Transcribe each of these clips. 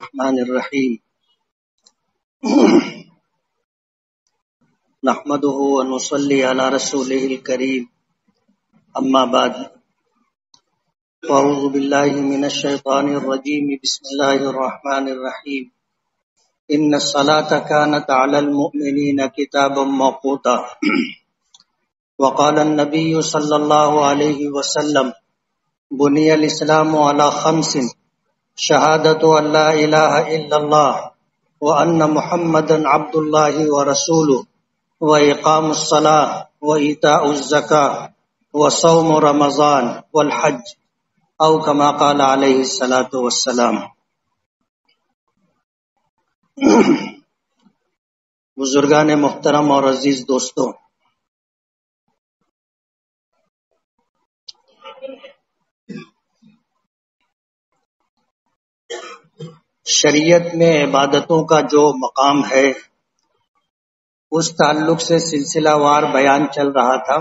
الرحمن الرحیم نحمده ونصلي على رسوله الكريم اما بعد اعوذ بالله من الشیطان الرجیم بسم الله الرحمن الرحیم ان الصلاة كانت على المؤمنين كتابا موقوتا وقال النبي صلى الله عليه وسلم بني الاسلام على خمس شہادت ان لا الہ الا اللہ وان محمدا عبد اللہ ورسولہ واقام الصلاة وایتاء الزکاة وصوم رمضان والحج او کما قال علیہ الصلاۃ والسلام۔ بزرگان محترم اور عزیز دوستوں، شریعت میں عبادتوں کا جو مقام ہے اس تعلق سے سلسلہ وار بیان چل رہا تھا۔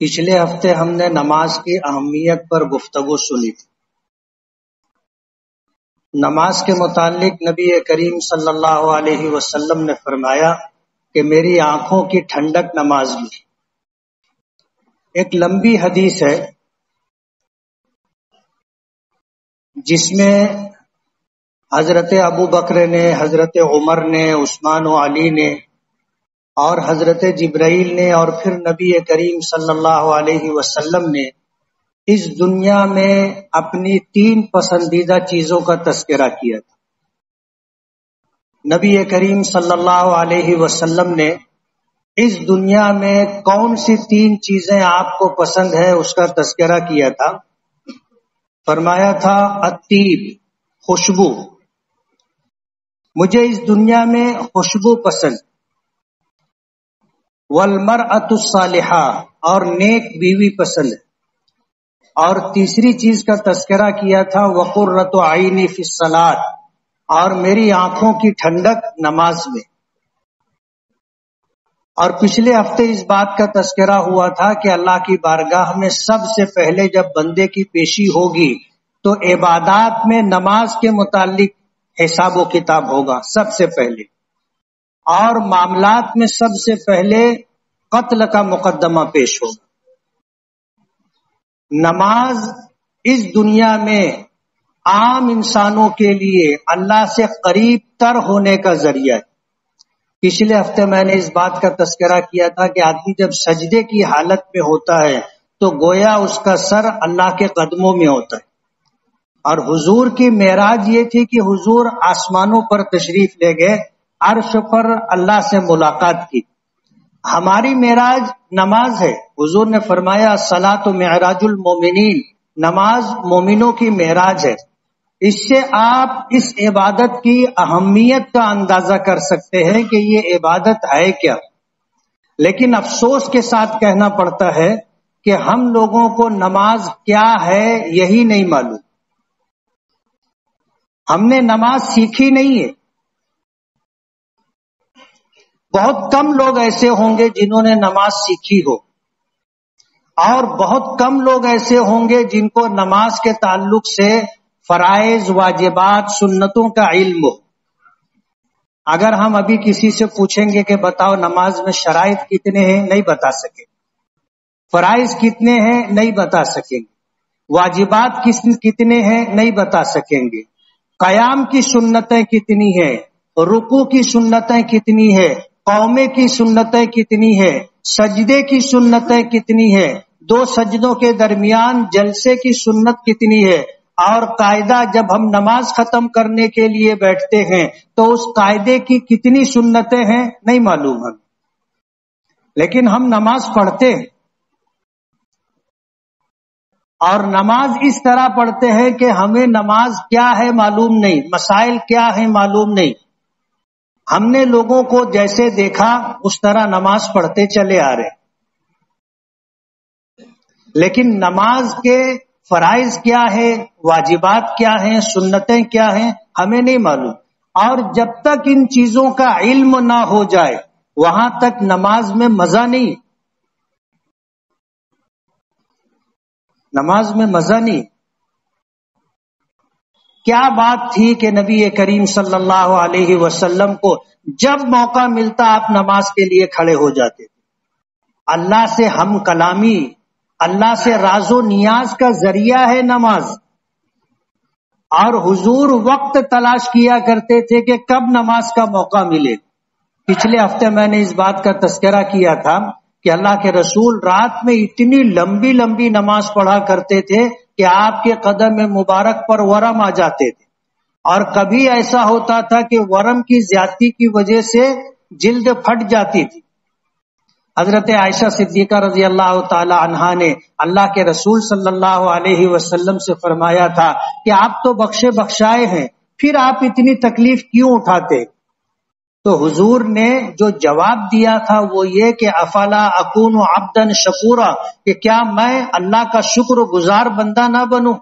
پچھلے ہفتے ہم نے نماز کی اہمیت پر گفتگو سنی تھی۔ نماز کے متعلق نبی کریم صلی اللہ علیہ وسلم نے فرمایا کہ میری آنکھوں کی ٹھنڈک نماز میں۔ ایک لمبی حدیث ہے جس میں حضرت ابو بکر نے، حضرت عمر نے، عثمان و علی نے اور حضرت جبرائیل نے اور پھر نبی کریم صلی اللہ علیہ وسلم نے اس دنیا میں اپنی 3 پسندیدہ چیزوں کا تذکرہ کیا تھا۔ نبی کریم صلی اللہ علیہ وسلم نے اس دنیا میں کون سی 3 چیزیں آپ کو پسند ہے اس کا تذکرہ کیا تھا۔ فرمایا تھا الطیب، خوشبو، مجھے اس دنیا میں خوشبو پسند، والمرأۃ الصالحہ، اور نیک بیوی پسند ہے، اور تیسری چیز کا تذکرہ کیا تھا وقرۃ عینی فی الصلاۃ، اور میری آنکھوں کی ٹھنڈک نماز میں۔ اور پچھلے ہفتے اس بات کا تذکرہ ہوا تھا کہ اللہ کی بارگاہ میں سب سے پہلے جب بندے کی پیشی ہوگی تو عبادات میں نماز کے متعلق حساب و کتاب ہوگا سب سے پہلے، اور معاملات میں سب سے پہلے قتل کا مقدمہ پیش ہوگا۔ نماز اس دنیا میں عام انسانوں کے لیے اللہ سے قریب تر ہونے کا ذریعہ ہے۔ پچھلے ہفتے میں نے اس بات کا تذکرہ کیا تھا کہ آدمی جب سجدے کی حالت میں ہوتا ہے تو گویا اس کا سر اللہ کے قدموں میں ہوتا ہے، اور حضور کی معراج یہ تھی کہ حضور آسمانوں پر تشریف لے گئے، عرش پر اللہ سے ملاقات کی۔ ہماری معراج نماز ہے۔ حضور نے فرمایا الصلاۃ معراج المومنین، نماز مومنوں کی معراج ہے۔ اس سے آپ اس عبادت کی اہمیت کا اندازہ کر سکتے ہیں کہ یہ عبادت ہے کیا۔ لیکن افسوس کے ساتھ کہنا پڑتا ہے کہ ہم لوگوں کو نماز کیا ہے یہی نہیں معلوم۔ ہم نے نماز سیکھی نہیں ہے۔ بہت کم لوگ ایسے ہوں گے جنہوں نے نماز سیکھی ہو، اور بہت کم لوگ ایسے ہوں گے جن کو نماز کے تعلق سے فرائض، واجبات، سنتوں کا علم ہو۔ اگر ہم ابھی کسی سے پوچھیں گے کہ بتاؤ نماز میں شرائط کتنے ہیں، نہیں بتا سکیں۔ فرائض کتنے ہیں، نہیں بتا سکیں گے۔ واجبات کتنے ہیں، نہیں بتا سکیں گے۔ قیام کی سنتیں کتنی ہیں، رکوع کی سنتیں کتنی ہیں، قومے کی سنتیں کتنی ہیں، سجدے کی سنتیں کتنی ہیں، 2 سجدوں کے درمیان جلسے کی سنت کتنی ہے، اور قاعدہ جب ہم نماز ختم کرنے کے لیے بیٹھتے ہیں تو اس قاعدے کی کتنی سنتیں ہیں نہیں معلوم ہمیں۔ لیکن ہم نماز پڑھتے ہیں، اور نماز اس طرح پڑھتے ہیں کہ ہمیں نماز کیا ہے معلوم نہیں، مسائل کیا ہے معلوم نہیں۔ ہم نے لوگوں کو جیسے دیکھا اس طرح نماز پڑھتے چلے آ رہے، لیکن نماز کے فرائض کیا ہے، واجبات کیا ہیں، سنتیں کیا ہیں، ہمیں نہیں معلوم۔ اور جب تک ان چیزوں کا علم نہ ہو جائے وہاں تک نماز میں مزہ نہیں، نماز میں مزہ نہیں۔ کیا بات تھی کہ نبی کریم صلی اللہ علیہ وسلم کو جب موقع ملتا آپ نماز کے لیے کھڑے ہو جاتے تھے. اللہ سے ہم کلامی، اللہ سے راز و نیاز کا ذریعہ ہے نماز. اور حضور وقت تلاش کیا کرتے تھے کہ کب نماز کا موقع ملے. پچھلے ہفتے میں نے اس بات کا تذکرہ کیا تھا کہ اللہ کے رسول رات میں اتنی لمبی لمبی نماز پڑھا کرتے تھے کہ آپ کے قدم مبارک پر ورم آ جاتے تھے. اور کبھی ایسا ہوتا تھا کہ ورم کی زیادتی کی وجہ سے جلد پھٹ جاتی تھی. حضرت عائشہ صدیقہ رضی اللہ تعالی عنہا نے اللہ کے رسول صلی اللہ علیہ وسلم سے فرمایا تھا کہ آپ تو بخشے بخشائے ہیں، پھر آپ اتنی تکلیف کیوں اٹھاتے؟ تو حضور نے جو جواب دیا تھا وہ یہ کہ افلا اکون عبدا شکورا، کہ کیا میں اللہ کا شکر گزار بندہ نہ بنوں؟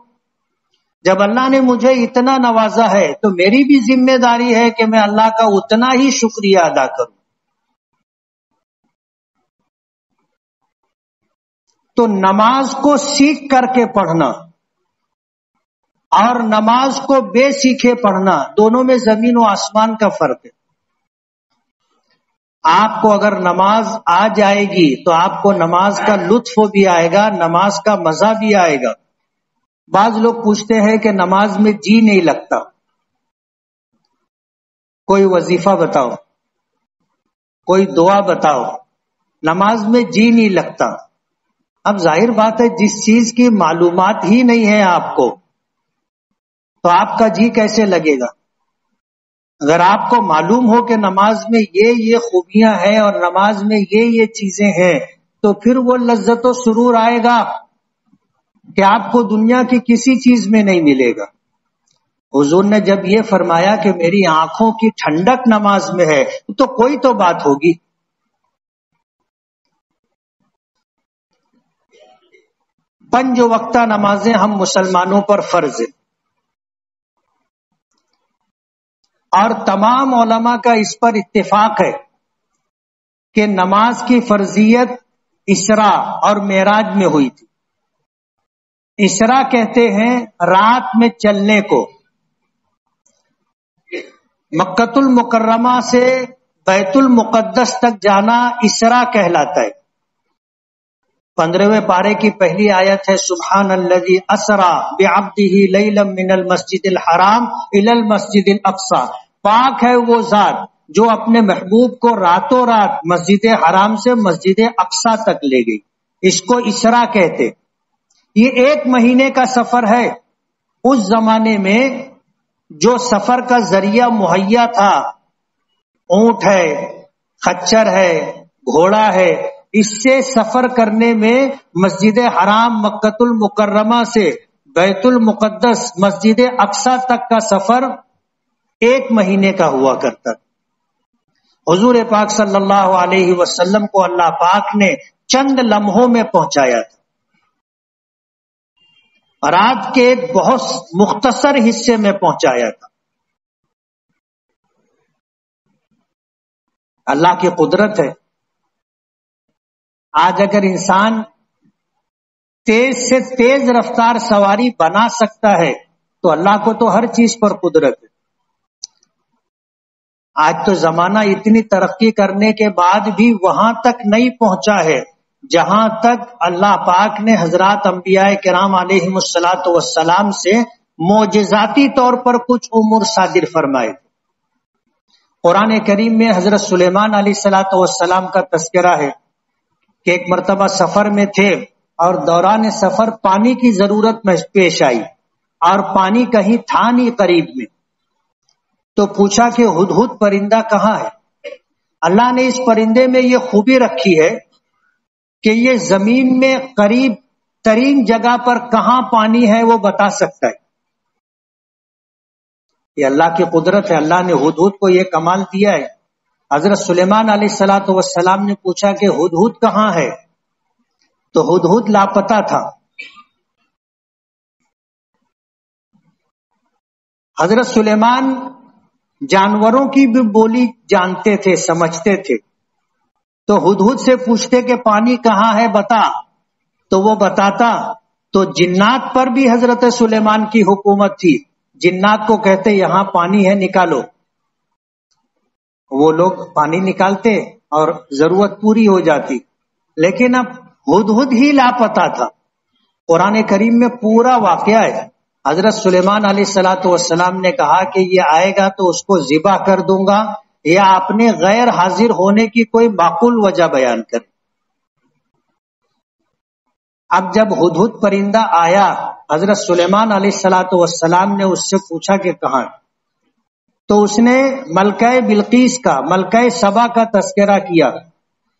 جب اللہ نے مجھے اتنا نوازا ہے تو میری بھی ذمہ داری ہے کہ میں اللہ کا اتنا ہی شکریہ ادا کروں. تو نماز کو سیکھ کر کے پڑھنا اور نماز کو بے سیکھے پڑھنا، دونوں میں زمین و آسمان کا فرق ہے. آپ کو اگر نماز آ جائے گی تو آپ کو نماز کا لطف بھی آئے گا، نماز کا مزہ بھی آئے گا. بعض لوگ پوچھتے ہیں کہ نماز میں جی نہیں لگتا، کوئی وظیفہ بتاؤ، کوئی دعا بتاؤ، نماز میں جی نہیں لگتا. اب ظاہر بات ہے جس چیز کی معلومات ہی نہیں ہے آپ کو تو آپ کا جی کیسے لگے گا؟ اگر آپ کو معلوم ہو کہ نماز میں یہ خوبیاں ہیں اور نماز میں یہ چیزیں ہیں تو پھر وہ لذت و سرور آئے گا کہ آپ کو دنیا کی کسی چیز میں نہیں ملے گا. حضور نے جب یہ فرمایا کہ میری آنکھوں کی ٹھنڈک نماز میں ہے تو کوئی تو بات ہوگی. پنج وقتہ نمازیں ہم مسلمانوں پر فرض ہیں، اور تمام علماء کا اس پر اتفاق ہے کہ نماز کی فرضیت اسراء اور معراج میں ہوئی تھی. اسراء کہتے ہیں رات میں چلنے کو. مکۃ المکرمہ سے بیت المقدس تک جانا اسراء کہلاتا ہے. 15ویں پارے کی پہلی آیت ہے سبحان الذی اسری بعبدہ لیلا من المسجد الحرام الی المسجد الاقصی. پاک ہے وہ ذات جو اپنے محبوب کو راتوں رات مسجد حرام سے مسجد اقصی تک لے گئی. اس کو اسراء کہتے. یہ 1 مہینے کا سفر ہے. اس زمانے میں جو سفر کا ذریعہ مہیا تھا، اونٹ ہے، خچر ہے، گھوڑا ہے، اس سے سفر کرنے میں مسجد حرام مکۃ المکرمہ سے بیت المقدس مسجد اقصی تک کا سفر 1 مہینے کا ہوا کرتا. حضور پاک صلی اللہ علیہ وسلم کو اللہ پاک نے چند لمحوں میں پہنچایا تھا. رات کے ایک بہت مختصر حصے میں پہنچایا تھا. اللہ کی قدرت ہے. آج اگر انسان تیز سے تیز رفتار سواری بنا سکتا ہے تو اللہ کو تو ہر چیز پر قدرت ہے. آج تو زمانہ اتنی ترقی کرنے کے بعد بھی وہاں تک نہیں پہنچا ہے جہاں تک اللہ پاک نے حضرات انبیاء کرام علیہم الصلاۃ والسلام سے معجزاتی طور پر کچھ امور صادر فرمائے. قرآن کریم میں حضرت سلیمان علیہ الصلاۃ والسلام کا تذکرہ ہے کہ ایک مرتبہ سفر میں تھے اور دوران سفر پانی کی ضرورت پیش آئی اور پانی کہیں تھا نہیں قریب میں. تو پوچھا کہ ہدہد پرندہ کہاں ہے؟ اللہ نے اس پرندے میں یہ خوبی رکھی ہے کہ یہ زمین میں قریب ترین جگہ پر کہاں پانی ہے وہ بتا سکتا ہے. یہ اللہ کی قدرت ہے. اللہ نے ہدہد کو یہ کمال دیا ہے. حضرت سلیمان علیہ الصلاۃ والسلام نے پوچھا کہ ہدہد کہاں ہے؟ تو ہدہد لاپتہ تھا. حضرت سلیمان جانوروں کی بھی بولی جانتے تھے، سمجھتے تھے. تو ہدہد سے پوچھتے کہ پانی کہاں ہے بتا، تو وہ بتاتا. تو جنات پر بھی حضرت سلیمان کی حکومت تھی. جنات کو کہتے یہاں پانی ہے نکالو، وہ لوگ پانی نکالتے اور ضرورت پوری ہو جاتی. لیکن اب ہدہد ہی لاپتہ تھا. قرآن کریم میں پورا واقعہ ہے. حضرت سلیمان علیہ الصلوۃ والسلام نے کہا کہ یہ آئے گا تو اس کو ذبح کر دوں گا، یا اپنے غیر حاضر ہونے کی کوئی معقول وجہ بیان کرے. اب جب ہدہد پرندہ آیا، حضرت سلیمان علیہ الصلوۃ والسلام نے اس سے پوچھا کہ کہاں، تو اس نے ملکہ بلقیس کا، ملکہ سبا کا تذکرہ کیا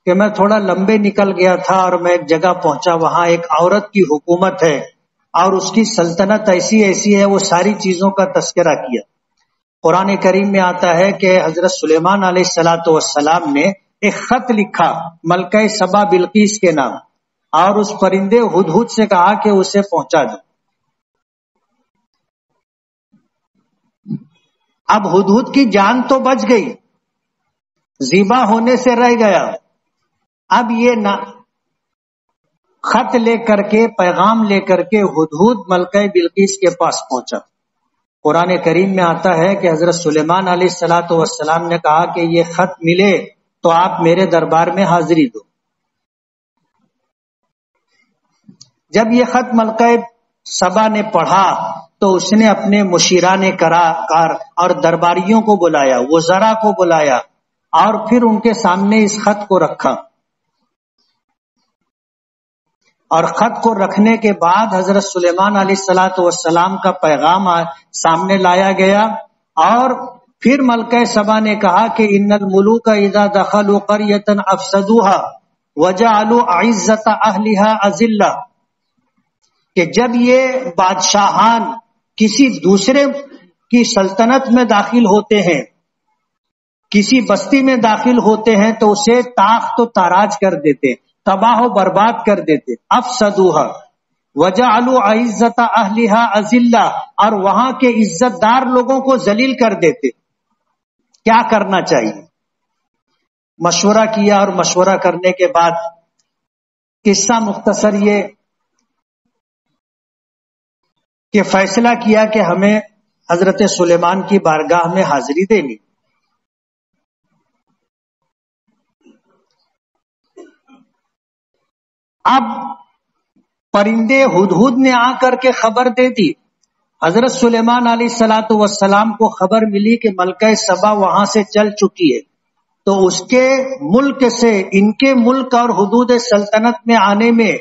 کہ میں تھوڑا لمبے نکل گیا تھا اور میں ایک جگہ پہنچا، وہاں ایک عورت کی حکومت ہے اور اس کی سلطنت ایسی ایسی ہے، وہ ساری چیزوں کا تذکرہ کیا. قرآن کریم میں آتا ہے کہ حضرت سلیمان علیہ الصلوۃ والسلام نے ایک خط لکھا ملکہ سبا بلقیس کے نام، اور اس پرندے ہدہد سے کہا کہ اسے پہنچا دو. اب ہدہد کی جان تو بچ گئی، ذبح ہونے سے رہ گیا. اب یہ خط لے کر کے، پیغام لے کر کے ہدہد ملکہ بلقیس کے پاس پہنچا. قرآن کریم میں آتا ہے کہ حضرت سلیمان علیہ الصلوۃ والسلام نے کہا کہ یہ خط ملے تو آپ میرے دربار میں حاضری دو. جب یہ خط ملکہ سبا نے پڑھا تو اس نے اپنے مشیران کار اور درباریوں کو بلایا، وزراء کو بلایا، اور پھر ان کے سامنے اس خط کو رکھا. اور خط کو رکھنے کے بعد حضرت سلیمان علیہ الصلوۃ والسلام کا پیغام سامنے لایا گیا، اور پھر ملکہ سبا نے کہا کہ ان الملوک اذا دخلوا قرية افسدوها وجعلوا اعزۃ اہلها اذلہ، کہ جب یہ بادشاہان کسی دوسرے کی سلطنت میں داخل ہوتے ہیں، کسی بستی میں داخل ہوتے ہیں تو اسے تاخت و تاراج کر دیتے، تباہ و برباد کر دیتے. افسدوها وجعلوا اعزۃ اہلها اذلہ، اور وہاں کے عزت دار لوگوں کو ذلیل کر دیتے. کیا کرنا چاہیے؟ مشورہ کیا، اور مشورہ کرنے کے بعد قصہ مختصر یہ کہ فیصلہ کیا کہ ہمیں حضرت سلیمان کی بارگاہ میں حاضری دینی. اب پرندے ہدہد نے آ کر کے خبر دے دی. حضرت سلیمان علیہ الصلوۃ والسلام کو خبر ملی کہ ملکہ سبا وہاں سے چل چکی ہے، تو اس کے ملک سے ان کے ملک اور حدود سلطنت میں آنے میں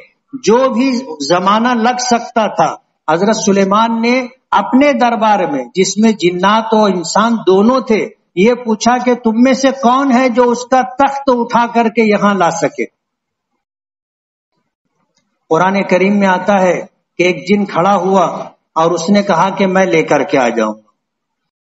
جو بھی زمانہ لگ سکتا تھا، حضرت سلیمان نے اپنے دربار میں، جس میں جنات و انسان دونوں تھے، یہ پوچھا کہ تم میں سے کون ہے جو اس کا تخت اٹھا کر کے یہاں لا سکے. قرآن کریم میں آتا ہے کہ ایک جن کھڑا ہوا اور اس نے کہا کہ میں لے کر کے آ جاؤں گا.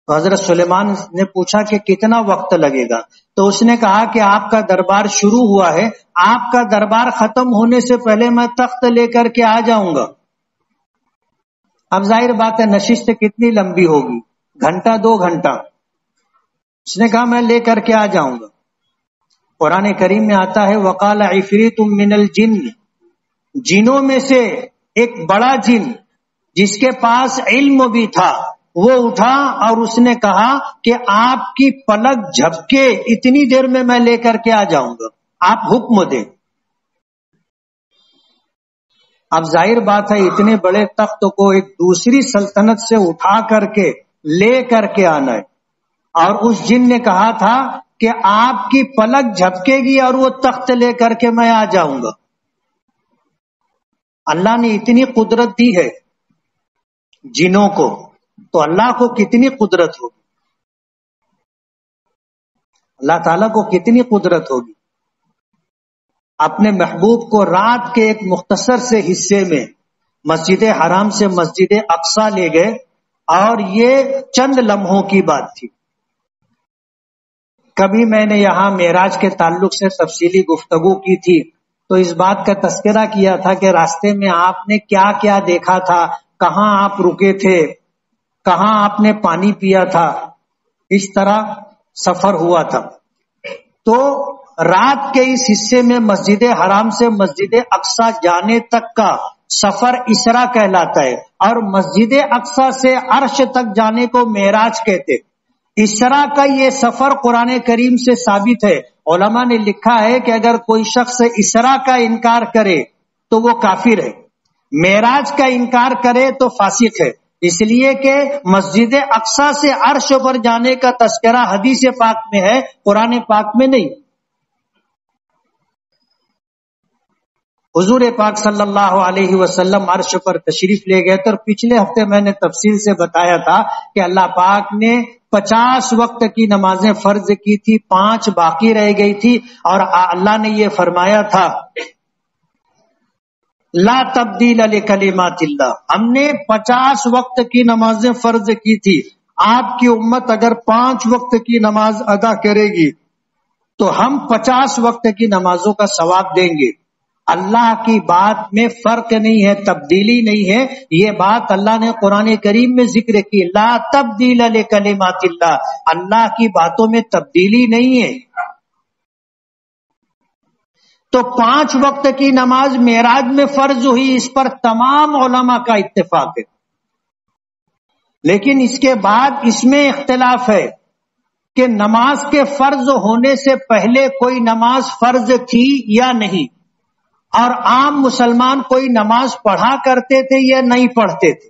تو حضرت سلیمان نے پوچھا کہ کتنا وقت لگے گا، تو اس نے کہا کہ آپ کا دربار شروع ہوا ہے، آپ کا دربار ختم ہونے سے پہلے میں تخت لے کر کے آ جاؤں گا. اب ظاہر بات ہے نشست کتنی لمبی ہوگی، گھنٹہ 2 گھنٹہ. اس نے کہا میں لے کر کے آ جاؤں گا. قرآن کریم میں آتا ہے وقال عفریت من الجن، جنوں میں سے ایک بڑا جن جس کے پاس علم بھی تھا، وہ اٹھا اور اس نے کہا کہ آپ کی پلک جھپکے اتنی دیر میں میں لے کر کے آ جاؤں گا، آپ حکم دیں. اب ظاہر بات ہے اتنے بڑے تخت کو ایک دوسری سلطنت سے اٹھا کر کے لے کر کے آنا ہے، اور اس جن نے کہا تھا کہ آپ کی پلک جھپکے گی اور وہ تخت لے کر کے میں آ جاؤں گا. اللہ نے اتنی قدرت دی ہے جنوں کو، تو اللہ کو کتنی قدرت ہوگی، اللہ تعالیٰ کو کتنی قدرت ہوگی. اپنے محبوب کو رات کے ایک مختصر سے حصے میں مسجد حرام سے مسجد اقصی لے گئے، اور یہ چند لمحوں کی بات تھی. کبھی میں نے یہاں معراج کے تعلق سے تفصیلی گفتگو کی تھی تو اس بات کا تذکرہ کیا تھا کہ راستے میں آپ نے کیا کیا دیکھا تھا، کہاں آپ رکے تھے، کہاں آپ نے پانی پیا تھا. اس طرح سفر ہوا تھا. تو رات کے اس حصے میں مسجد حرام سے مسجد اقصی جانے تک کا سفر اسرا کہلاتا ہے، اور مسجد اقصی سے عرش تک جانے کو معراج کہتے۔ اسرا کا یہ سفر قرآن کریم سے ثابت ہے۔ علماء نے لکھا ہے کہ اگر کوئی شخص اسرا کا انکار کرے تو وہ کافر ہے، معراج کا انکار کرے تو فاسق ہے، اس لیے کہ مسجد اقصی سے عرش پر جانے کا تذکرہ حدیث پاک میں ہے، قرآن پاک میں نہیں۔ حضور پاک صلی اللہ علیہ وسلم عرش پر تشریف لے گئے تھے، اور پچھلے ہفتے میں نے تفصیل سے بتایا تھا کہ اللہ پاک نے 50 وقت کی نمازیں فرض کی تھی، 5 باقی رہ گئی تھی، اور اللہ نے یہ فرمایا تھا لا تبدیل لکلمات اللہ، ہم نے 50 وقت کی نمازیں فرض کی تھی، آپ کی امت اگر 5 وقت کی نماز ادا کرے گی تو ہم 50 وقت کی نمازوں کا ثواب دیں گے۔ اللہ کی بات میں فرق نہیں ہے، تبدیلی نہیں ہے، یہ بات اللہ نے قرآن کریم میں ذکر کی، لا تبدیل لکلمات اللہ، اللہ کی باتوں میں تبدیلی نہیں ہے۔ تو 5 وقت کی نماز معراج میں فرض ہوئی، اس پر تمام علماء کا اتفاق ہے، لیکن اس کے بعد اس میں اختلاف ہے کہ نماز کے فرض ہونے سے پہلے کوئی نماز فرض تھی یا نہیں، اور عام مسلمان کوئی نماز پڑھا کرتے تھے یا نہیں پڑھتے تھے۔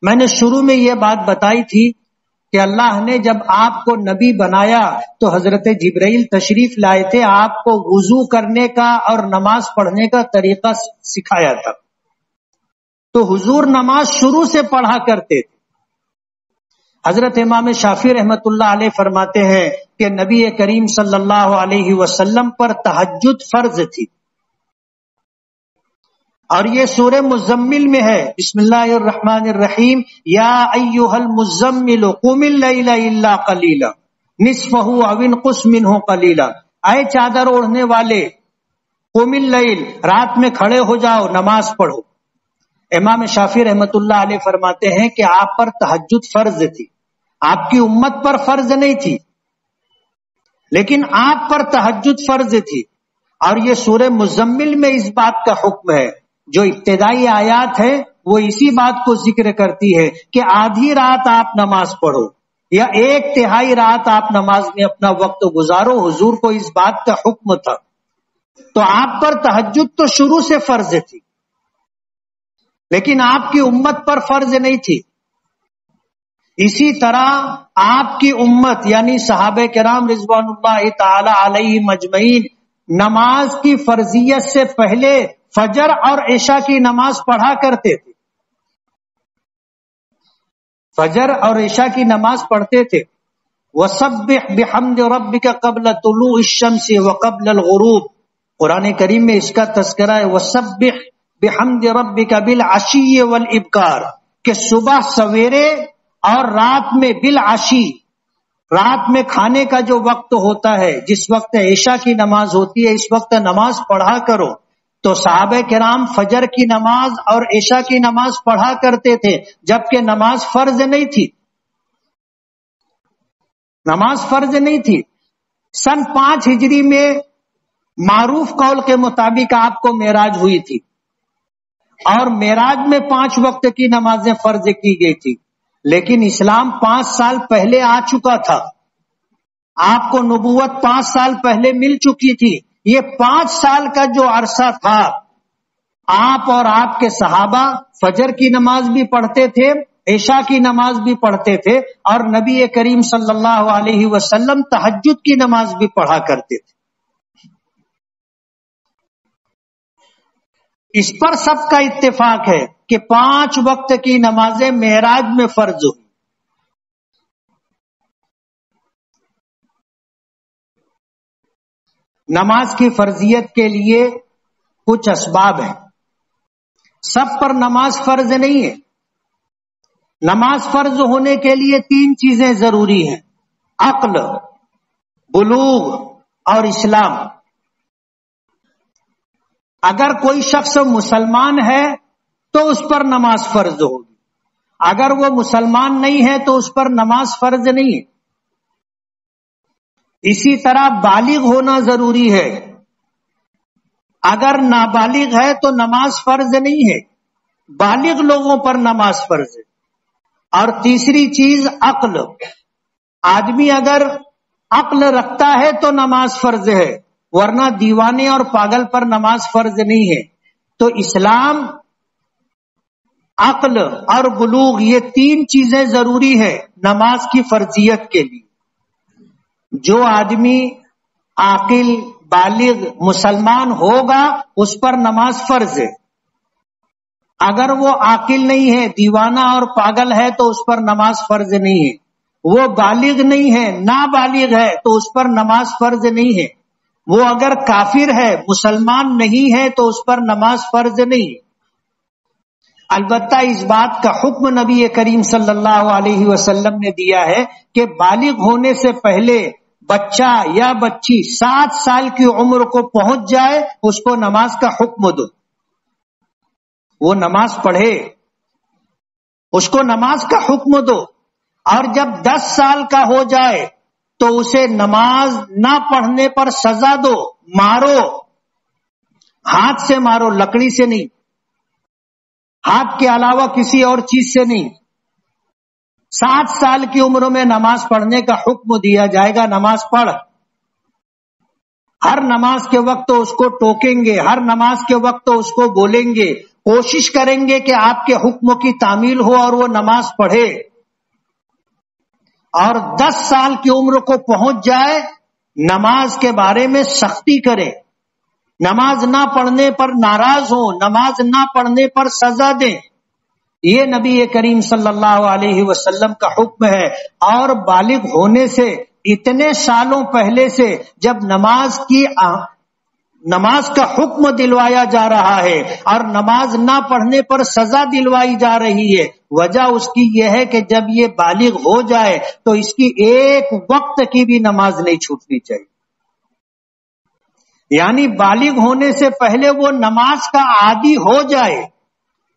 میں نے شروع میں یہ بات بتائی تھی کہ اللہ نے جب آپ کو نبی بنایا تو حضرت جبرائیل تشریف لائے تھے، آپ کو وضو کرنے کا اور نماز پڑھنے کا طریقہ سکھایا تھا، تو حضور نماز شروع سے پڑھا کرتے تھے۔ حضرت امام شافعی رحمت اللہ علیہ فرماتے ہیں کہ نبی کریم صلی اللہ علیہ وسلم پر تہجد فرض تھی، اور یہ سورہ مزمل میں ہے، بسم اللہ الرحمن الرحیم، یا ایھا المزمل قم اللیل الا قلیلا نصفہ او انقص منہ قلیلا، اے چادر اوڑھنے والے، قم اللیل، رات میں کھڑے ہو جاؤ، نماز پڑھو۔ امام شافعی رحمت اللہ علیہ فرماتے ہیں کہ آپ پر تہجد فرض تھی، آپ کی امت پر فرض نہیں تھی، لیکن آپ پر تہجد فرض تھی، اور یہ سورہ مزمل میں اس بات کا حکم ہے۔ جو ابتدائی آیات ہے وہ اسی بات کو ذکر کرتی ہے کہ آدھی رات آپ نماز پڑھو یا 1/3 رات آپ نماز میں اپنا وقت گزارو، حضور کو اس بات کا حکم تھا، تو آپ پر تہجد تو شروع سے فرض تھی، لیکن آپ کی امت پر فرض نہیں تھی۔ اسی طرح آپ کی امت یعنی صحابہ کرام رضوان اللہ تعالی علیہم اجمعین نماز کی فرضیت سے پہلے فجر اور عشاء کی نماز پڑھا کرتے تھے، فجر اور عشاء کی نماز پڑھتے تھے۔ وَسَبِّحْ بِحَمْدِ رَبِّكَ قَبْلَ طُلُوعِ الشَّمْسِ وَقَبْلَ الْغُرُوبِ، قرآن کریم میں اس کا تذکرہ ہے، وَسَبِّحْ بِحَمْدِ رَبِّكَ بِالْعَشِيِّ وَالْإِبْكَارِ، کہ صبح سویرے اور رات میں بالعشی، رات میں کھانے کا جو وقت ہوتا ہے، جس وقت عشاء کی نماز ہوتی ہے، اس وقت نماز پڑھا کرو۔ تو صحابہ کرام فجر کی نماز اور عشاء کی نماز پڑھا کرتے تھے، جبکہ نماز فرض نہیں تھی، نماز فرض نہیں تھی۔ سن 5 ہجری میں معروف قول کے مطابق آپ کو معراج ہوئی تھی، اور معراج میں 5 وقت کی نمازیں فرض کی گئی تھی، لیکن اسلام 5 سال پہلے آ چکا تھا، آپ کو نبوت 5 سال پہلے مل چکی تھی۔ یہ 5 سال کا جو عرصہ تھا، آپ اور آپ کے صحابہ فجر کی نماز بھی پڑھتے تھے، عشاء کی نماز بھی پڑھتے تھے، اور نبی کریم صلی اللہ علیہ وسلم تہجد کی نماز بھی پڑھا کرتے تھے۔ اس پر سب کا اتفاق ہے کہ 5 وقت کی نمازیں معراج میں فرض ہوئی۔ نماز کی فرضیت کے لیے کچھ اسباب ہیں، سب پر نماز فرض نہیں ہے۔ نماز فرض ہونے کے لیے 3 چیزیں ضروری ہیں، عقل، بلوغ اور اسلام۔ اگر کوئی شخص مسلمان ہے تو اس پر نماز فرض ہوگی، اگر وہ مسلمان نہیں ہے تو اس پر نماز فرض نہیں ہے۔ اسی طرح بالغ ہونا ضروری ہے، اگر نابالغ ہے تو نماز فرض نہیں ہے، بالغ لوگوں پر نماز فرض ہے۔ اور تیسری چیز عقل، آدمی اگر عقل رکھتا ہے تو نماز فرض ہے، ورنہ دیوانے اور پاگل پر نماز فرض نہیں ہے۔ تو اسلام، عقل اور بلوغ، یہ تین چیزیں ضروری ہے نماز کی فرضیت کے لیے۔ جو آدمی عاقل، بالغ، مسلمان ہوگا اس پر نماز فرض ہے۔ اگر وہ عاقل نہیں ہے، دیوانہ اور پاگل ہے تو اس پر نماز فرض نہیں ہے۔ وہ بالغ نہیں ہے، نابالغ ہے تو اس پر نماز فرض نہیں ہے۔ وہ اگر کافر ہے، مسلمان نہیں ہے تو اس پر نماز فرض نہیں ہے۔ البتہ اس بات کا حکم نبی کریم صلی اللہ علیہ وسلم نے دیا ہے کہ بالغ ہونے سے پہلے بچہ یا بچی 7 سال کی عمر کو پہنچ جائے اس کو نماز کا حکم دو، وہ نماز پڑھے، اس کو نماز کا حکم دو۔ اور جب 10 سال کا ہو جائے تو اسے نماز نہ پڑھنے پر سزا دو، مارو، ہاتھ سے مارو، لکڑی سے نہیں، ہاتھ کے علاوہ کسی اور چیز سے نہیں۔ 7 سال کی عمر میں نماز پڑھنے کا حکم دیا جائے گا، نماز پڑھ۔ ہر نماز کے وقت اس کو ٹوکیں گے، ہر نماز کے وقت اس کو بولیں گے، کوشش کریں گے کہ آپ کے حکم کی تعمیل ہو اور وہ نماز پڑھے۔ اور 10 سال کی عمر کو پہنچ جائے، نماز کے بارے میں سختی کرے، نماز نہ پڑھنے پر ناراض ہو، نماز نہ پڑھنے پر سزا دیں۔ یہ نبی کریم صلی اللہ علیہ وسلم کا حکم ہے۔ اور بالغ ہونے سے اتنے سالوں پہلے سے جب نماز کا حکم دلوایا جا رہا ہے اور نماز نہ پڑھنے پر سزا دلوائی جا رہی ہے، وجہ اس کی یہ ہے کہ جب یہ بالغ ہو جائے تو اس کی ایک وقت کی بھی نماز نہیں چھوٹنی چاہیے۔ یعنی بالغ ہونے سے پہلے وہ نماز کا عادی ہو جائے،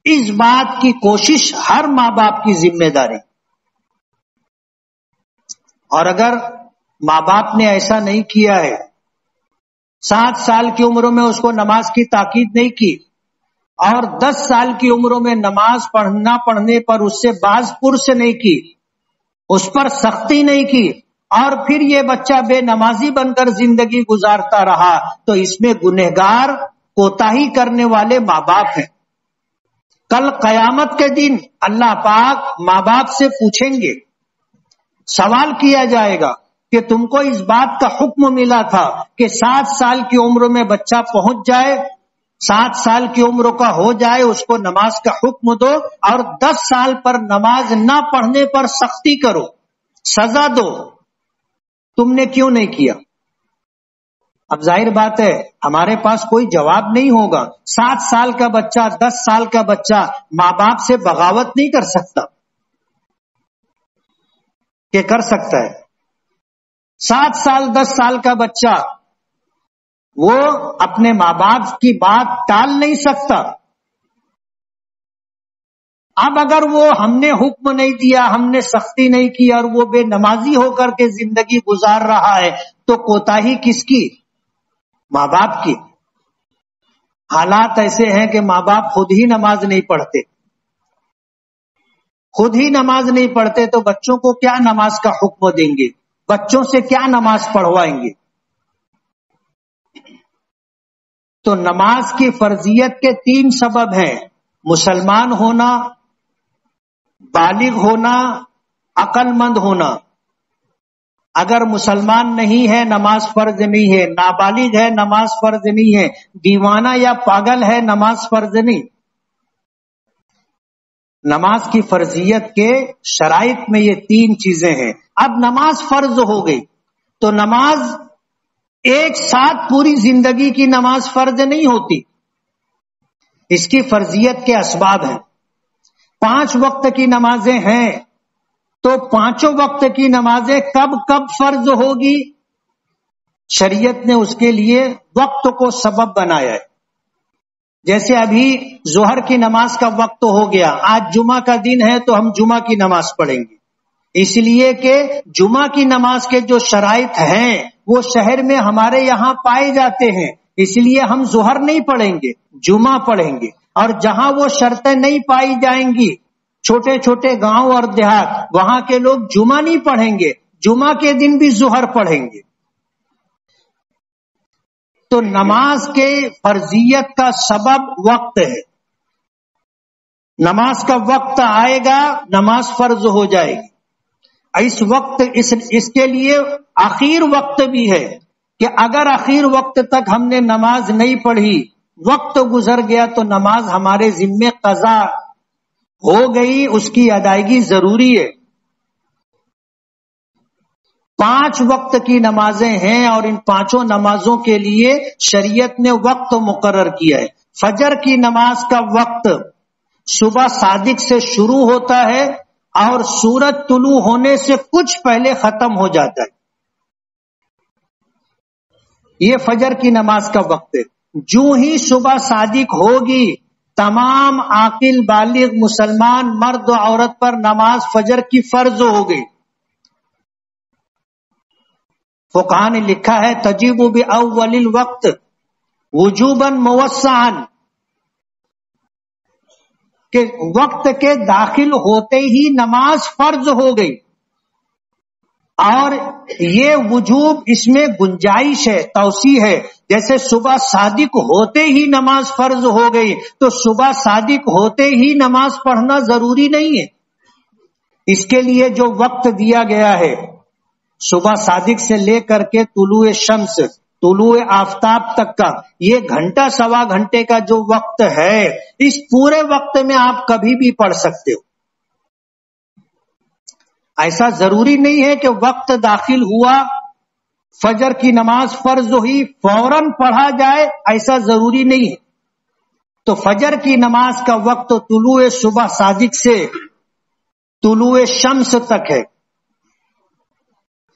اس بات کی کوشش ہر ماں باپ کی ذمہ داری۔ اور اگر ماں باپ نے ایسا نہیں کیا ہے، 7 سال کی عمر میں اس کو نماز کی تاکید نہیں کی اور 10 سال کی عمر میں نماز پڑھنے پر اس سے باز پرس نہیں کی، اس پر سختی نہیں کی، اور پھر یہ بچہ بے نمازی بن کر زندگی گزارتا رہا، تو اس میں گنہگار، کوتاہی کرنے والے ماں باپ ہیں۔ کل قیامت کے دن اللہ پاک ماں باپ سے پوچھیں گے، سوال کیا جائے گا کہ تم کو اس بات کا حکم ملا تھا کہ 7 سال کی عمر میں بچہ پہنچ جائے، 7 سال کی عمر کا ہو جائے اس کو نماز کا حکم دو، اور 10 سال پر نماز نہ پڑھنے پر سختی کرو، سزا دو، تم نے کیوں نہیں کیا؟ اب ظاہر بات ہے ہمارے پاس کوئی جواب نہیں ہوگا۔ 7 سال کا بچہ، 10 سال کا بچہ ماں باپ سے بغاوت نہیں کر سکتا کہ کر سکتا ہے؟ 7 سال 10 سال کا بچہ وہ اپنے ماں باپ کی بات ٹال نہیں سکتا۔ اب اگر وہ ہم نے حکم نہیں دیا، ہم نے سختی نہیں کی اور وہ بے نمازی ہو کر کے زندگی گزار رہا ہے تو کوتاہی کس کی؟ ماں باپ کی۔ حالات ایسے ہیں کہ ماں باپ خود ہی نماز نہیں پڑھتے، خود ہی نماز نہیں پڑھتے تو بچوں کو کیا نماز کا حکم دیں گے؟ بچوں سے کیا نماز پڑھوائیں گے؟ تو نماز کی فرضیت کے 3 سبب ہیں: مسلمان ہونا، بالغ ہونا، عقل مند ہونا۔ اگر مسلمان نہیں ہے نماز فرض نہیں ہے، نابالغ ہے نماز فرض نہیں ہے، دیوانہ یا پاگل ہے نماز فرض نہیں۔ نماز کی فرضیت کے شرائط میں یہ 3 چیزیں ہیں۔ اب نماز فرض ہو گئی تو نماز ایک ساتھ پوری زندگی کی نماز فرض نہیں ہوتی، اس کی فرضیت کے اسباب ہیں۔ 5 وقت کی نمازیں ہیں تو 5 وقت کی نمازیں کب کب فرض ہوگی؟ شریعت نے اس کے لیے وقت کو سبب بنایا ہے۔ جیسے ابھی ظہر کی نماز کا وقت ہو گیا، آج جمعہ کا دن ہے تو ہم جمعہ کی نماز پڑھیں گے، اس لیے کہ جمعہ کی نماز کے جو شرائط ہیں وہ شہر میں ہمارے یہاں پائے جاتے ہیں، اس لیے ہم ظہر نہیں پڑھیں گے، جمعہ پڑھیں گے، اور جہاں وہ شرطیں نہیں پائی جائیں گی، چھوٹے چھوٹے گاؤں اور دیہات، وہاں کے لوگ جمعہ نہیں پڑھیں گے، جمعہ کے دن بھی ظہر پڑھیں گے۔ تو نماز کے فرضیت کا سبب وقت ہے، نماز کا وقت آئے گا نماز فرض ہو جائے گی۔ اس وقت اس کے لیے آخر وقت بھی ہے کہ اگر آخر وقت تک ہم نے نماز نہیں پڑھی، وقت گزر گیا تو نماز ہمارے ذمے قضا ہو گئی، اس کی ادائیگی ضروری ہے۔ 5 وقت کی نمازیں ہیں اور ان 5 نمازوں کے لیے شریعت نے وقت مقرر کیا ہے۔ فجر کی نماز کا وقت صبح صادق سے شروع ہوتا ہے اور سورج طلوع ہونے سے کچھ پہلے ختم ہو جاتا ہے، یہ فجر کی نماز کا وقت ہے۔ جو ہی صبح صادق ہوگی، تمام عاقل بالغ مسلمان مرد و عورت پر نماز فجر کی فرض ہو گئی۔ فقہاء نے لکھا ہے تجب بأول الوقت وجوبا موسعا، کہ وقت کے داخل ہوتے ہی نماز فرض ہو گئی، اور یہ وجوب اس میں گنجائش ہے، توسیع ہے۔ جیسے صبح صادق ہوتے ہی نماز فرض ہو گئی تو صبح صادق ہوتے ہی نماز پڑھنا ضروری نہیں ہے، اس کے لیے جو وقت دیا گیا ہے صبح صادق سے لے کر کے طلوع شمس، طلوع آفتاب تک کا یہ گھنٹہ سوا گھنٹے کا جو وقت ہے، اس پورے وقت میں آپ کبھی بھی پڑھ سکتے ہو۔ ایسا ضروری نہیں ہے کہ وقت داخل ہوا، فجر کی نماز فرض ہوئی فوراً پڑھا جائے، ایسا ضروری نہیں ہے۔ تو فجر کی نماز کا وقت طلوع صبح صادق سے طلوع شمس تک ہے۔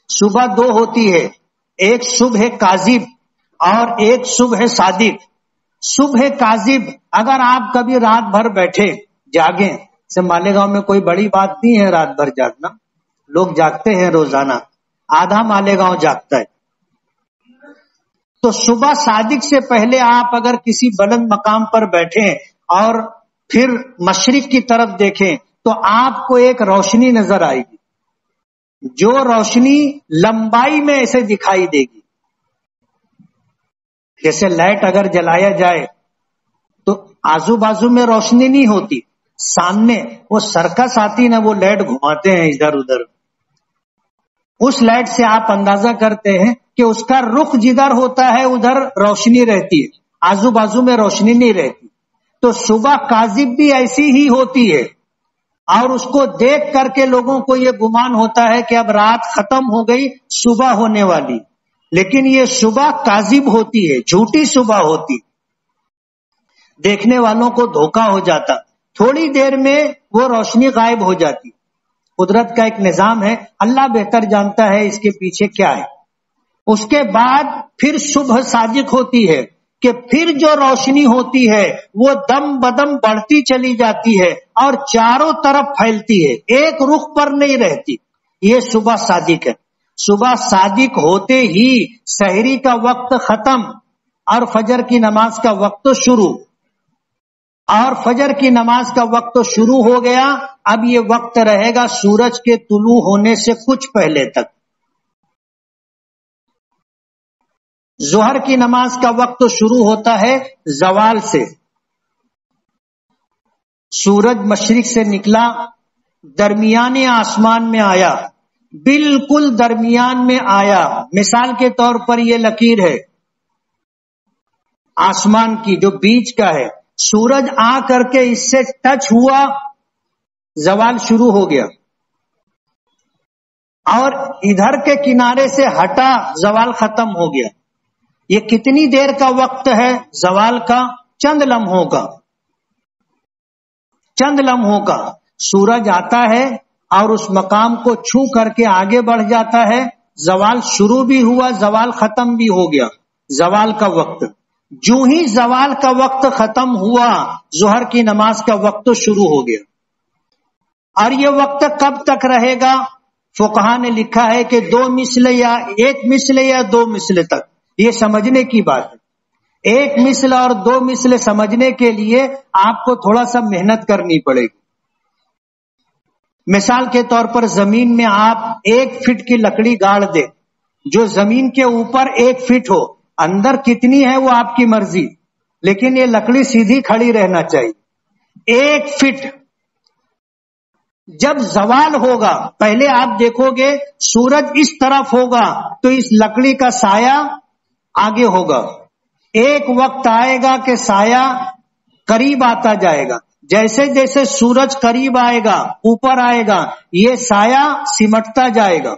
صبح 2 ہوتی ہے، ایک صبح کاذب اور ایک صبح صادق۔ صبح کاذب اگر آپ کبھی رات بھر بیٹھے جاگیں، سے مالیگاؤں میں کوئی بڑی بات نہیں ہے رات بھر جاگنا، لوگ جاگتے ہیں روزانہ، آدھا مالیگاؤں جاگتا ہے۔ تو صبح صادق سے پہلے آپ اگر کسی بلند مقام پر بیٹھیں اور پھر مشرق کی طرف دیکھیں تو آپ کو ایک روشنی نظر آئے گی، جو روشنی لمبائی میں ایسے دکھائی دے گی، جیسے لائٹ اگر جلایا جائے تو آزو بازو میں روشنی نہیں ہوتی، سامنے وہ سرکس آتی نا، وہ لائٹ گھماتے ہیں ادھر ادھر، اس لائٹ سے آپ اندازہ کرتے ہیں کہ اس کا رخ جدھر ہوتا ہے ادھر روشنی رہتی ہے، آزو بازو میں روشنی نہیں رہتی۔ تو صبح کاذب بھی ایسی ہی ہوتی ہے، اور اس کو دیکھ کر کے لوگوں کو یہ گمان ہوتا ہے کہ اب رات ختم ہو گئی، صبح ہونے والی، لیکن یہ صبح کاذب ہوتی ہے، جھوٹی صبح ہوتی، دیکھنے والوں کو دھوکا ہو جاتا، تھوڑی دیر میں وہ روشنی غائب ہو جاتی۔ قدرت کا ایک نظام ہے، اللہ بہتر جانتا ہے اس کے پیچھے کیا ہے۔ اس کے بعد پھر صبح صادق ہوتی ہے کہ پھر جو روشنی ہوتی ہے وہ دم بدم بڑھتی چلی جاتی ہے اور چاروں طرف پھیلتی ہے، ایک رخ پر نہیں رہتی، یہ صبح صادق ہے۔ صبح صادق ہوتے ہی سحری کا وقت ختم اور فجر کی نماز کا وقت شروع، اور فجر کی نماز کا وقت شروع ہو گیا، اب یہ وقت رہے گا سورج کے طلوع ہونے سے کچھ پہلے تک۔ ظہر کی نماز کا وقت شروع ہوتا ہے زوال سے، سورج مشرق سے نکلا، درمیانے آسمان میں آیا، بالکل درمیان میں آیا، مثال کے طور پر یہ لکیر ہے آسمان کی جو بیچ کا ہے، سورج آ کر کے اس سے ٹچ ہوا، زوال شروع ہو گیا، اور ادھر کے کنارے سے ہٹا، زوال ختم ہو گیا۔ یہ کتنی دیر کا وقت ہے زوال کا؟ چند لمحوں کا، چند لمحوں کا۔ سورج آتا ہے اور اس مقام کو چھو کر کے آگے بڑھ جاتا ہے، زوال شروع بھی ہوا، زوال ختم بھی ہو گیا، زوال کا وقت۔ جو ہی زوال کا وقت ختم ہوا، ظہر کی نماز کا وقت شروع ہو گیا۔ اور یہ وقت کب تک رہے گا؟ فقہاء نے لکھا ہے کہ 2 مثل یا 1 مثل یا 2 مثل تک، یہ سمجھنے کی بات ہے ایک مثل اور دو مثل سمجھنے کے لیے آپ کو تھوڑا سا محنت کرنی پڑے گی. مثال کے طور پر زمین میں آپ 1 فٹ کی لکڑی گاڑ دیں جو زمین کے اوپر 1 فٹ ہو، اندر کتنی ہے وہ آپ کی مرضی، لیکن یہ لکڑی سیدھی کھڑی رہنا چاہیے. 1 فٹ جب زوال ہوگا، پہلے آپ دیکھو گے سورج اس طرف ہوگا تو اس لکڑی کا سایہ آگے ہوگا. ایک وقت آئے گا کہ سایہ قریب آتا جائے گا. جیسے جیسے سورج قریب آئے گا، اوپر آئے گا، یہ سایہ سمٹتا جائے گا،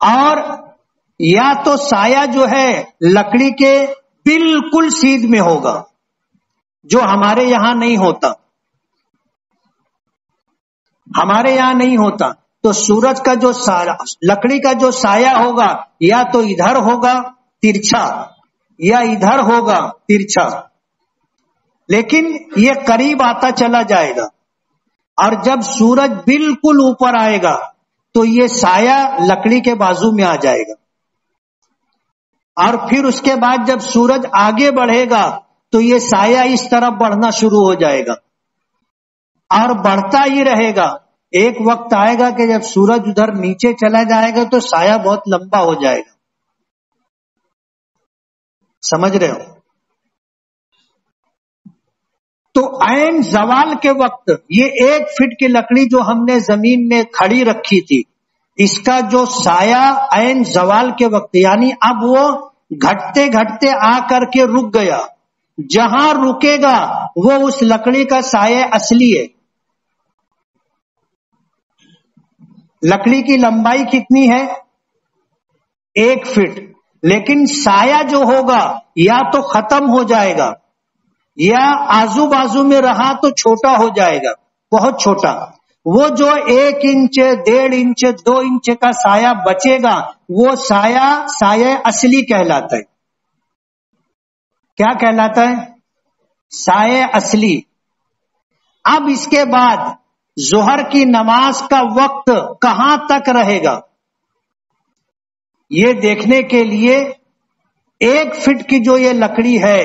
اور یا تو سایہ جو ہے لکڑی کے بالکل سیدھ میں ہوگا جو ہمارے یہاں نہیں ہوتا. ہمارے یہاں نہیں ہوتا تو سورج کا جو لکڑی کا جو سایہ ہوگا یا تو ادھر ہوگا ترچھا یا ادھر ہوگا ترچھا، لیکن یہ قریب آتا چلا جائے گا. اور جب سورج بالکل اوپر آئے گا تو یہ سایہ لکڑی کے بازو میں آ جائے گا. اور پھر اس کے بعد جب سورج آگے بڑھے گا تو یہ سایہ اس طرف بڑھنا شروع ہو جائے گا اور بڑھتا ہی رہے گا. ایک وقت آئے گا کہ جب سورج ادھر نیچے چلا جائے گا تو سایہ بہت لمبا ہو جائے گا. سمجھ رہے ہو؟ تو عین زوال کے وقت یہ 1 فٹ کی لکڑی جو ہم نے زمین میں کھڑی رکھی تھی، اس کا جو سایہ عین زوال کے وقت، یعنی اب وہ گھٹتے گھٹتے آ کر کے رک گیا. جہاں رکے گا وہ اس لکڑی کا سایہ اصلی ہے. لکڑی کی لمبائی کتنی ہے؟ 1 فٹ، لیکن سایہ جو ہوگا یا تو ختم ہو جائے گا یا آزو بازو میں رہا تو چھوٹا ہو جائے گا، بہت چھوٹا. وہ جو 1 انچ 1.5 انچ 2 انچ کا سایہ بچے گا وہ سایہ اصلی کہلاتا ہے. کیا کہلاتا ہے؟ سایہ اصلی. اب اس کے بعد ظہر کی نماز کا وقت کہاں تک رہے گا یہ دیکھنے کے لیے 1 فٹ کی جو یہ لکڑی ہے،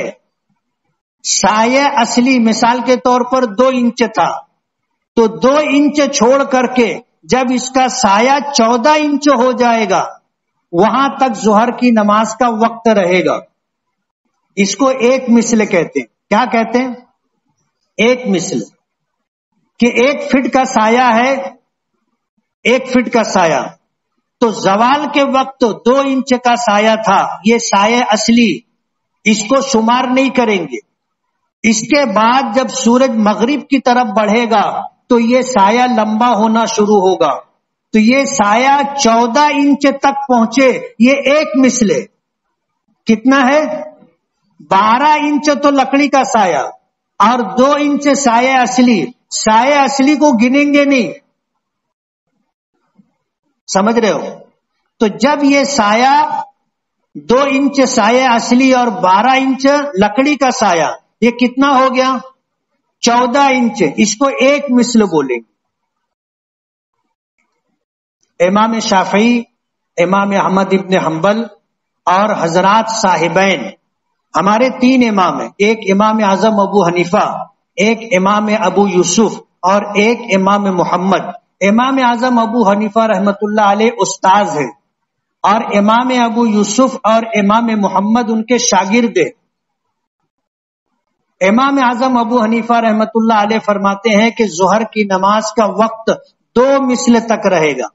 سایہ اصلی مثال کے طور پر 2 انچ تھا تو 2 انچ چھوڑ کر کے جب اس کا سایہ 14 انچ ہو جائے گا وہاں تک ظہر کی نماز کا وقت رہے گا. اس کو 1 مثل کہتے ہیں. کیا کہتے ہیں؟ 1 مثل. کہ 1 فٹ کا سایہ ہے، 1 فٹ کا سایہ تو زوال کے وقت 2 انچ کا سایہ تھا، یہ سایہ اصلی، اس کو شمار نہیں کریں گے. اس کے بعد جب سورج مغرب کی طرف بڑھے گا تو یہ سایہ لمبا ہونا شروع ہوگا، تو یہ سایہ 14 انچ تک پہنچے، یہ 1 مثل ہے. کتنا ہے؟ 12 انچ تو لکڑی کا سایہ اور 2 انچ سایہ اصلی. سایہ اصلی کو گنیں گے نہیں، سمجھ رہے ہو؟ تو جب یہ سایہ 2 انچ سایہ اصلی اور 12 انچ لکڑی کا سایہ، یہ کتنا ہو گیا؟ 14 انچ. اس کو 1 مثل بولیں گے. امام شافعی، امام احمد ابن حنبل اور حضرات صاحبین، ہمارے 3 امام ہیں. ایک امام اعظم ابو حنیفہ، ایک امام ابو یوسف اور ایک امام محمد. امام اعظم ابو حنیفہ رحمت اللہ علیہ استاذ ہیں اور امام ابو یوسف اور امام محمد ان کے شاگرد ہیں. امام اعظم ابو حنیفہ رحمت اللہ علیہ فرماتے ہیں کہ ظہر کی نماز کا وقت 2 مثل تک رہے گا.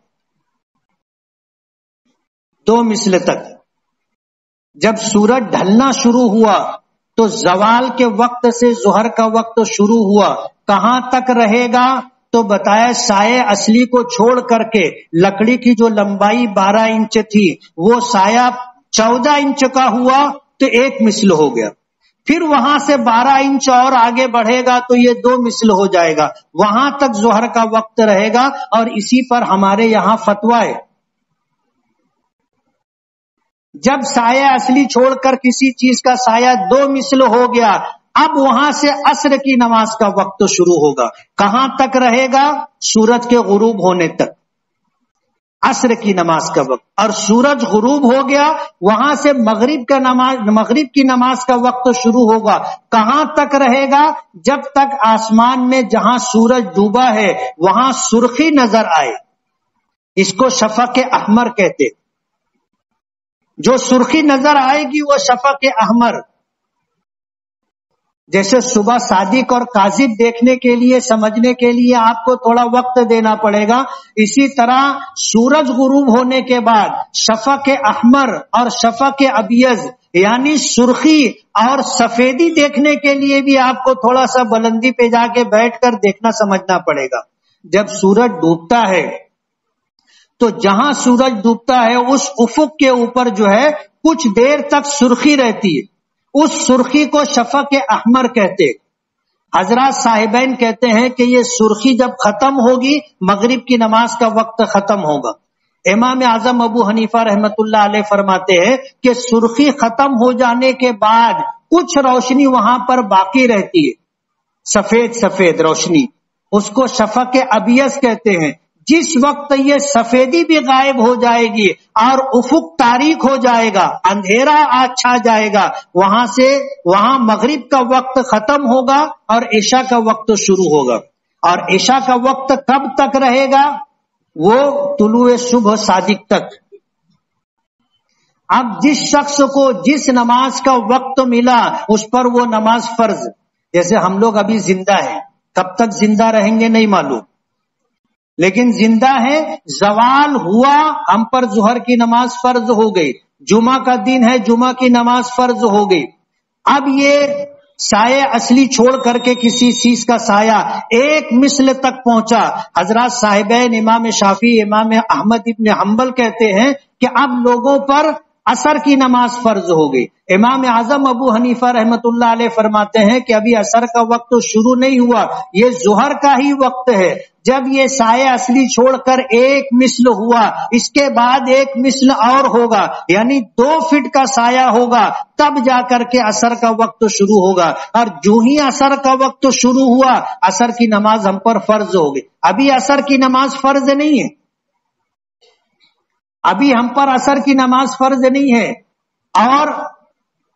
2 مثل تک. جب سورج ڈھلنا شروع ہوا تو زوال کے وقت سے ظہر کا وقت شروع ہوا. کہاں تک رہے گا؟ تو بتایا سایہ اصلی کو چھوڑ کر کے لکڑی کی جو لمبائی 12 انچ تھی وہ سایہ 14 انچ کا ہوا تو 1 مثل ہو گیا. پھر وہاں سے 12 انچ اور آگے بڑھے گا تو یہ 2 مثل ہو جائے گا. وہاں تک ظہر کا وقت رہے گا اور اسی پر ہمارے یہاں فتویٰ ہے. جب سایہ اصلی چھوڑ کر کسی چیز کا سایہ 2 مثل ہو گیا، اب وہاں سے عصر کی نماز کا وقت شروع ہوگا. کہاں تک رہے گا؟ سورج کے غروب ہونے تک. عصر کی نماز کا وقت، اور سورج غروب ہو گیا وہاں سے مغرب کی نماز کا وقت شروع ہوگا. کہاں تک رہے گا؟ جب تک آسمان میں جہاں سورج ڈوبا ہے وہاں سرخی نظر آئے. اس کو شفق احمر کہتے. جو سرخی نظر آئے گی وہ شفق احمر. جیسے صبح صادق اور کاذب دیکھنے کے لیے سمجھنے کے لیے آپ کو تھوڑا وقت دینا پڑے گا، اسی طرح سورج غروب ہونے کے بعد شفق احمر اور شفق ابیض یعنی سرخی اور سفیدی دیکھنے کے لیے بھی آپ کو تھوڑا سا بلندی پہ جا کے بیٹھ کر دیکھنا سمجھنا پڑے گا. جب سورج ڈوبتا ہے تو جہاں سورج ڈوبتا ہے اس افق کے اوپر جو ہے کچھ دیر تک سرخی رہتی ہے، اس سرخی کو شفق احمر کہتے. حضرات صاحبین کہتے ہیں کہ یہ سرخی جب ختم ہوگی مغرب کی نماز کا وقت ختم ہوگا. امام اعظم ابو حنیفہ رحمت اللہ علیہ فرماتے ہیں کہ سرخی ختم ہو جانے کے بعد کچھ روشنی وہاں پر باقی رہتی ہے، سفید سفید روشنی، اس کو شفق ابیض کہتے ہیں. جس وقت یہ سفیدی بھی غائب ہو جائے گی اور افق تاریک ہو جائے گا، اندھیرا چھا جائے گا، وہاں مغرب کا وقت ختم ہوگا اور عشاء کا وقت شروع ہوگا. اور عشاء کا وقت کب تک رہے گا؟ وہ طلوع صبح صادق تک. اب جس شخص کو جس نماز کا وقت ملا اس پر وہ نماز فرض. جیسے ہم لوگ ابھی زندہ ہیں، کب تک زندہ رہیں گے نہیں معلوم، لیکن زندہ ہے. زوال ہوا ہم پر ظہر کی نماز فرض ہو گئی، جمعہ کا دن ہے جمعہ کی نماز فرض ہو گئی. اب یہ سایہ اصلی چھوڑ کر کے کسی چیز کا سایہ ایک مثل تک پہنچا. حضرات صاحبین امام شافعی امام احمد ابن حنبل کہتے ہیں کہ اب لوگوں پر عصر کی نماز فرض ہو گئی. امام اعظم ابو حنیفہ رحمت اللہ علیہ فرماتے ہیں کہ ابھی عصر کا وقت شروع نہیں ہوا، یہ ظہر کا ہی وقت ہے. جب یہ سایہ اصلی چھوڑ کر ایک مثل ہوا اس کے بعد ایک مثل اور ہوگا، یعنی 2 فٹ کا سایہ ہوگا، تب جا کر کے عصر کا وقت شروع ہوگا. اور جو ہی عصر کا وقت شروع ہوا عصر کی نماز ہم پر فرض ہو گئی. ابھی عصر کی نماز فرض نہیں ہے، ابھی ہم پر عصر کی نماز فرض نہیں ہے. اور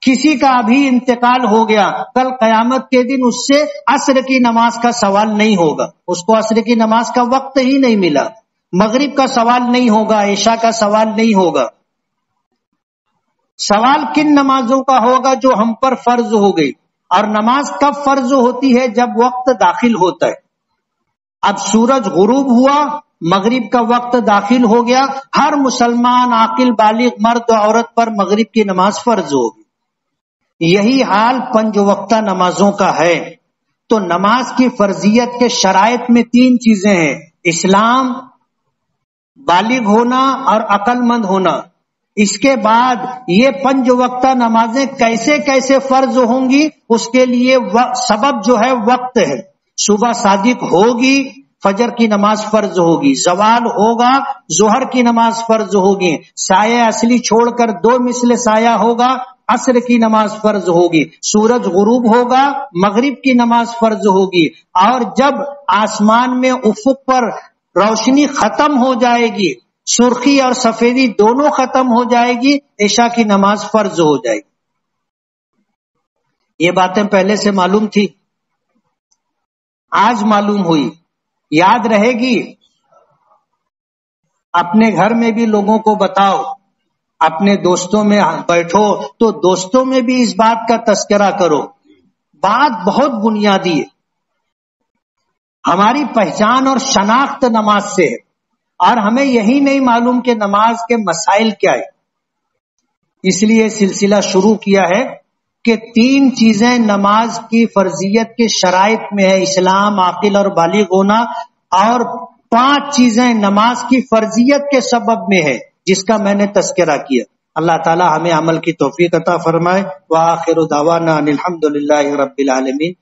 کسی کا ابھی انتقال ہو گیا، کل قیامت کے دن اس سے عصر کی نماز کا سوال نہیں ہوگا، اس کو عصر کی نماز کا وقت ہی نہیں ملا. مغرب کا سوال نہیں ہوگا، عشاء کا سوال نہیں ہوگا. سوال کن نمازوں کا ہوگا جو ہم پر فرض ہو گئی. اور نماز کب فرض ہوتی ہے؟ جب وقت داخل ہوتا ہے. اب سورج غروب ہوا، مغرب کا وقت داخل ہو گیا، ہر مسلمان عاقل بالغ مرد و عورت پر مغرب کی نماز فرض ہوگی. یہی حال 5 وقتہ نمازوں کا ہے. تو نماز کی فرضیت کے شرائط میں 3 چیزیں ہیں: اسلام، بالغ ہونا اور عقل مند ہونا. اس کے بعد یہ 5 وقتہ نمازیں کیسے کیسے فرض ہوں گی اس کے لیے سبب جو ہے وقت ہے. صبح صادق ہوگی فجر کی نماز فرض ہوگی، زوال ہوگا ظہر کی نماز فرض ہوگی، سایہ اصلی چھوڑ کر 2 مثل سایہ ہوگا عصر کی نماز فرض ہوگی، سورج غروب ہوگا مغرب کی نماز فرض ہوگی. اور جب آسمان میں افق پر روشنی ختم ہو جائے گی، سرخی اور سفیدی دونوں ختم ہو جائے گی، عشاء کی نماز فرض ہو جائے گی. یہ باتیں پہلے سے معلوم تھی، آج معلوم ہوئی. یاد رہے گی. اپنے گھر میں بھی لوگوں کو بتاؤ، اپنے دوستوں میں بیٹھو تو دوستوں میں بھی اس بات کا تذکرہ کرو. بات بہت بنیادی ہے. ہماری پہچان اور شناخت نماز سے ہے، اور ہمیں یہی نہیں معلوم کہ نماز کے مسائل کیا ہے. اس لیے سلسلہ شروع کیا ہے کہ 3 چیزیں نماز کی فرضیت کے شرائط میں ہے: اسلام، عاقل اور بالغ ہونا. اور 5 چیزیں نماز کی فرضیت کے سبب میں ہے جس کا میں نے تذکرہ کیا. اللہ تعالی ہمیں عمل کی توفیق عطا فرمائے. وآخر دعوانا ان الحمد للہ رب العالمین.